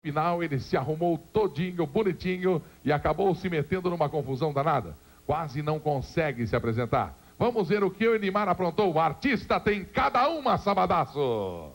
Final ele se arrumou todinho, bonitinho e acabou se metendo numa confusão danada. Quase não consegue se apresentar. Vamos ver o que o Elimar aprontou. O artista tem cada uma, sabadaço.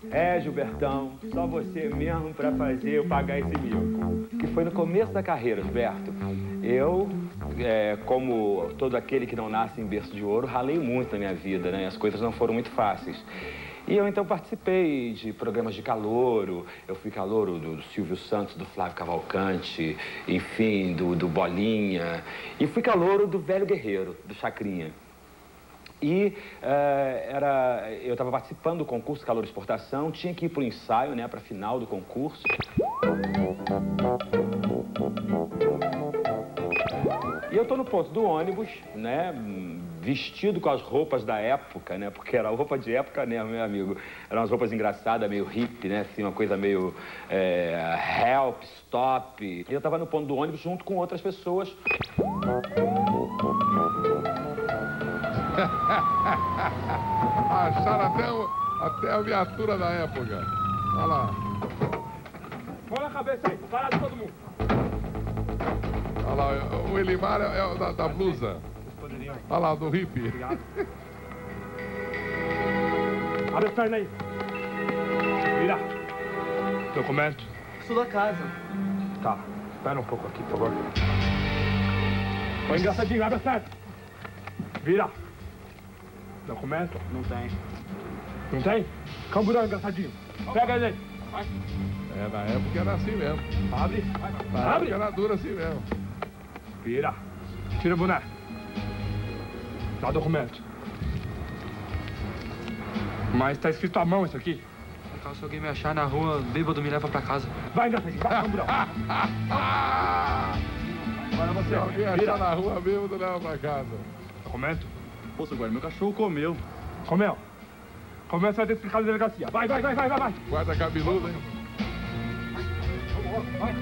É, Gilbertão, só você mesmo pra fazer eu pagar esse mico. Que foi no começo da carreira, Gilberto. Eu, como todo aquele que não nasce em berço de ouro, ralei muito na minha vida, né? As coisas não foram muito fáceis. E eu, então, participei de programas de calouro. Eu fui calouro do Silvio Santos, do Flávio Cavalcante, enfim, do Bolinha. E fui calouro do Velho Guerreiro, do Chacrinha. E eu estava participando do concurso Calor Exportação, tinha que ir para o ensaio, né, para a final do concurso. E eu estou no ponto do ônibus, né, vestido com as roupas da época, né, porque era roupa de época, né, meu amigo. Eram umas roupas engraçadas, meio hippie, né, assim, uma coisa meio help, stop. E eu estava no ponto do ônibus junto com outras pessoas. Acharam até a viatura da época. Olha lá. Põe na cabeça aí, para de todo mundo. Olha lá, o Elimar é o da blusa. Olha lá, do hippie. Obrigado. Abre a perna aí. Vira. Documento. Sou da casa. Tá, espera um pouco aqui, por favor. Põe engraçadinho, abre a perna. Vira. Documento? Não tem. Não tem? Camburão, engraçadinho. Pega ele aí. Vai. Na época era assim mesmo. Abre. Na Abre. época era dura assim mesmo. Vira. Tira o boné. Dá documento. Mas tá escrito à mão isso aqui. Então, se alguém me achar na rua, bêbado, me leva pra casa. Vai, engraçadinho. Vai, camburão. Agora você. Se alguém Vira. achar na rua mesmo, tu leva pra casa. Documento? Pô, seu guarda, meu cachorro comeu. Comeu. Comeu, você vai ter que explicar na delegacia. Vai. Guarda cabeludo, hein? Vai.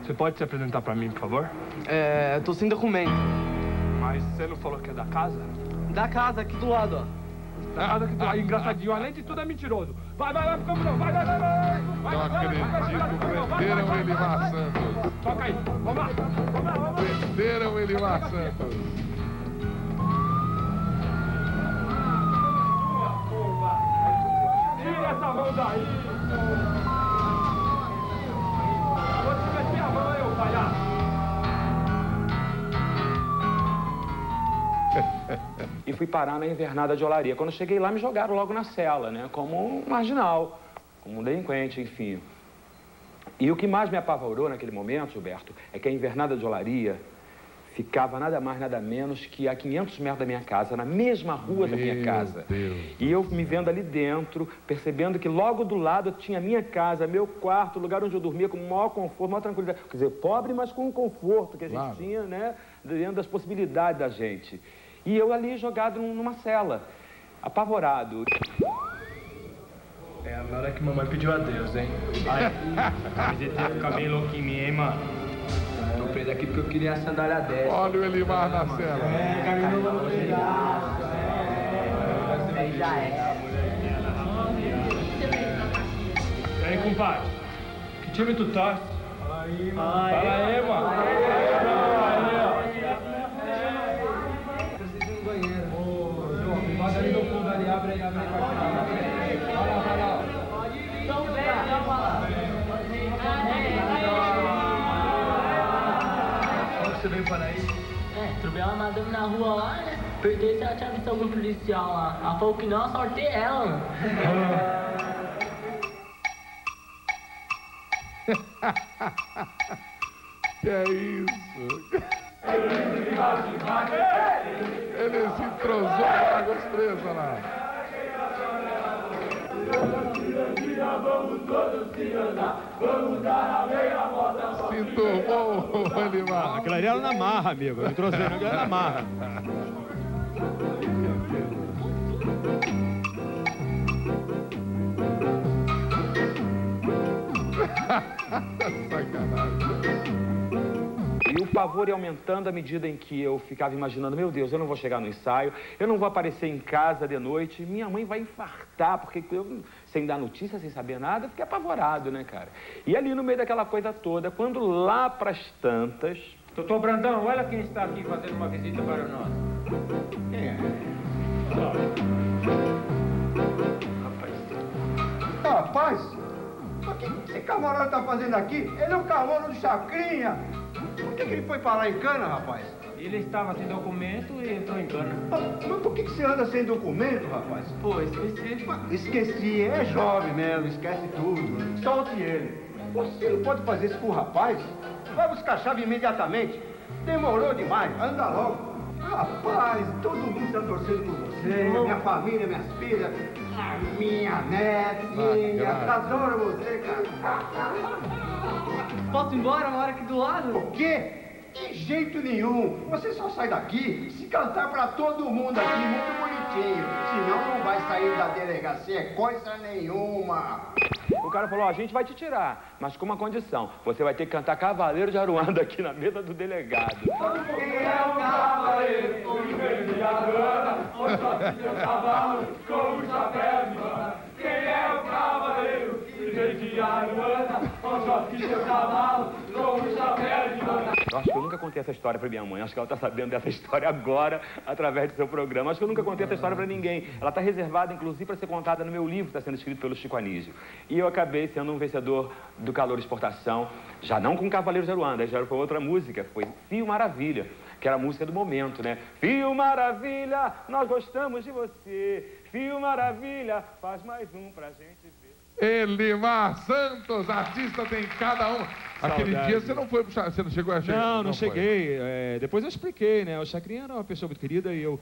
Você pode se apresentar pra mim, por favor? Eu tô sem documento. Mas você não falou que é da casa? Da casa, aqui do lado, ó. Da casa que tu... engraçadinho. Além de tudo, é mentiroso. Vai, pro camburão. Vai. Não acredito, prenderam o Elimar Santos. Toca aí. Vamos lá. Prenderam o Elimar Santos. Tira essa mão daí. Vou te meter a mão, eu, palhaço. E fui parar na invernada de Olaria. Quando eu cheguei lá, me jogaram logo na cela, né? Como um marginal, como um delinquente, enfim. E o que mais me apavorou naquele momento, Gilberto, é que a invernada de Olaria ficava nada mais, nada menos que a 500 metros da minha casa, na mesma rua da minha casa. Deus. E eu me vendo ali dentro, percebendo que logo do lado eu tinha minha casa, meu quarto, o lugar onde eu dormia com o maior conforto, maior tranquilidade. Quer dizer, pobre, mas com o conforto que a gente tinha, né? Dentro das possibilidades da gente. E eu ali jogado numa cela, apavorado. É agora que mamãe pediu a Deus, hein? Ai, mas ele ia ficar bem louco em mim, hein, mano? Tô preso aqui porque eu queria a sandália dessa. Olha o Elimar na cela. Já é. E aí, compadre? Que time tu torce? Fala aí, mano. Preciso ir no banheiro. Ô, João, bota ali no fundo ali, abre aí. Vai lá. Onde você veio para aí? Trubei uma madame na rua lá, né? Perguntei se ela tinha visto algum policial lá. Ela falou que não, eu sortei ela, mano. Que é isso? Ele se entrosou com a Águas Presa lá. Se enturmou o Elimar. Aquilo ali era na marra, amigo. Eu me trouxe aquilo era na marra. Sacanagem. E o pavor ia aumentando à medida em que eu ficava imaginando, meu Deus, eu não vou chegar no ensaio, eu não vou aparecer em casa de noite, minha mãe vai infartar, porque eu, sem dar notícia, sem saber nada, eu fiquei apavorado, né, cara? E ali no meio daquela coisa toda, quando lá pras tantas... Doutor Brandão, olha quem está aqui fazendo uma visita para nós. Quem é? Rapaz, o que esse camarada tá fazendo aqui? Ele é o calouro do Chacrinha. Por que ele foi parar em cana, rapaz? Ele estava sem documento e entrou em cana. Mas por que você anda sem documento, rapaz? Pô, esqueci. Esqueci, é jovem mesmo, esquece tudo. Solte ele. Você não pode fazer isso com o rapaz? Vai buscar a chave imediatamente. Demorou demais, anda logo. Rapaz, todo mundo está torcendo por você, minha família, minhas filhas, a minha neta, adoro você, cara. Posso ir embora? Mora aqui do lado? O quê? De jeito nenhum. Você só sai daqui se cantar pra todo mundo aqui, muito bonitinho. Senão não vai sair da delegacia coisa nenhuma. O cara falou, ó, a gente vai te tirar, mas com uma condição. Você vai ter que cantar Cavaleiro de Aruanda aqui na mesa do delegado. Quem é o cavaleiro? O verde de Aruanda, o short de cavalo, com o chapéu de banda. Quem é o cavaleiro? O verde de Aruanda, o short de cavalo, com o chapéu de banda. Eu acho que eu nunca contei essa história pra minha mãe. Acho que ela tá sabendo dessa história agora, através do seu programa. Acho que eu nunca contei essa história pra ninguém. Ela tá reservada, inclusive, para ser contada no meu livro, que está sendo escrito pelo Chico Anísio. E eu acabei sendo um vencedor do Calor Exportação, já não com Cavaleiros de Aruanda, já foi outra música, foi Fio Maravilha, que era a música do momento, né? Fio Maravilha, nós gostamos de você. Fio Maravilha, faz mais um pra gente ver. Elimar Santos, artista tem cada um. Aquele Saudade. dia você não foi puxar, você não chegou a chegar? Não cheguei. Depois eu expliquei, né? O Chacrinha era uma pessoa muito querida e eu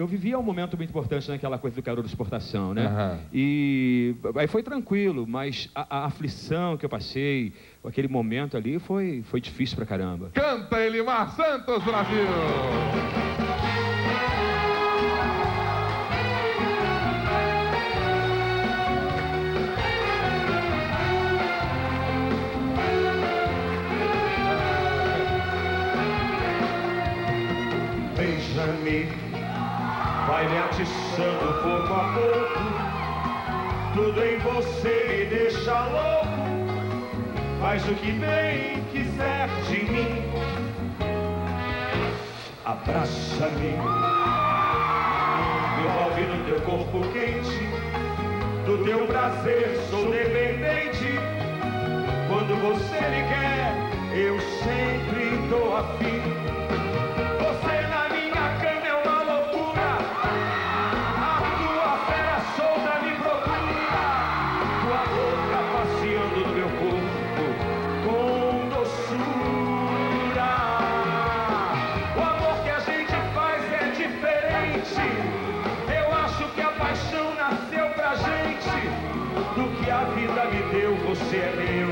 vivia um momento muito importante naquela coisa do Calor de Exportação, né? Aham. E aí foi tranquilo, mas a aflição que eu passei, aquele momento ali, foi difícil pra caramba. Canta Elimar Santos, Brasil! Beija-me, vai me atiçando pouco a pouco. Tudo em você me deixa louco. Faz o que bem quiser de mim. Abraça-me, me envolve no teu corpo quente. Do teu prazer sou dependente. Quando você me quer, eu sempre dou a fim. Você na minha cama é uma loucura. A tua fera solta me procura. Tua boca passeando no meu corpo com doçura. O amor que a gente faz é diferente. Eu acho que a paixão nasceu pra gente. Do que a vida me deu, você é meu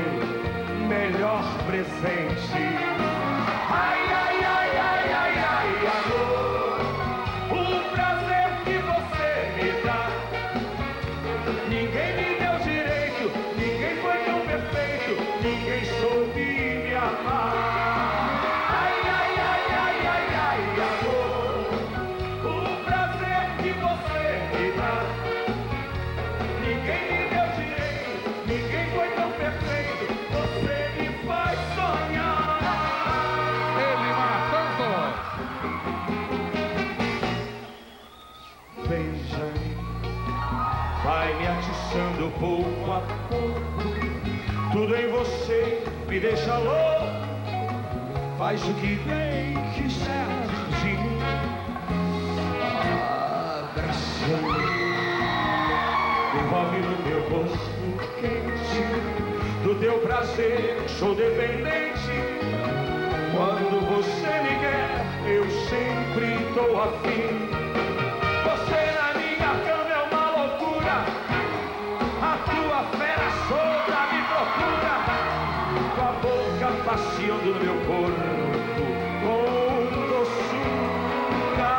melhor presente. Ai, ai, ai, ai, ai, ai, amor, o prazer que você me dá. Ninguém me deu direito, ninguém foi tão perfeito, ninguém soube me amar. Ai, ai, ai, ai, ai, ai, amor, o prazer que você me dá. Ninguém me deu direito, ninguém foi tão perfeito, você me faz sonhar. Elimar Santos! Beija-me, vai me atiçando pouco a pouco. Tudo em você me deixa louco. Faz o que bem quiser de mim. Abraça-me, envolve no teu corpo quente. Do teu prazer sou dependente. Quando você me quer, eu sempre dou a fim. Você na minha cama é uma loucura. A tua fera solta me procura. Tua boca passeando no meu corpo com doçura.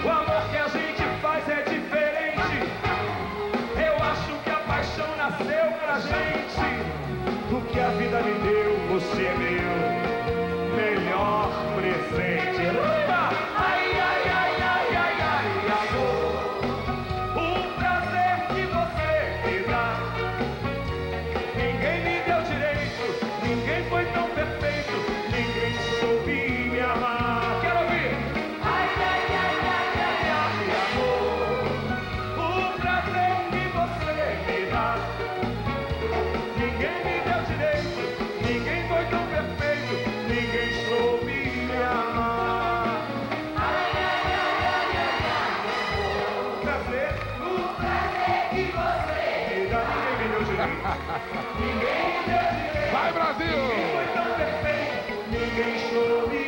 O amor que a gente faz é diferente. Eu acho que a paixão nasceu pra gente. Do que a vida me deu, você é meu Vai, Brasil! Ninguém foi tão perfeito, ninguém chorou.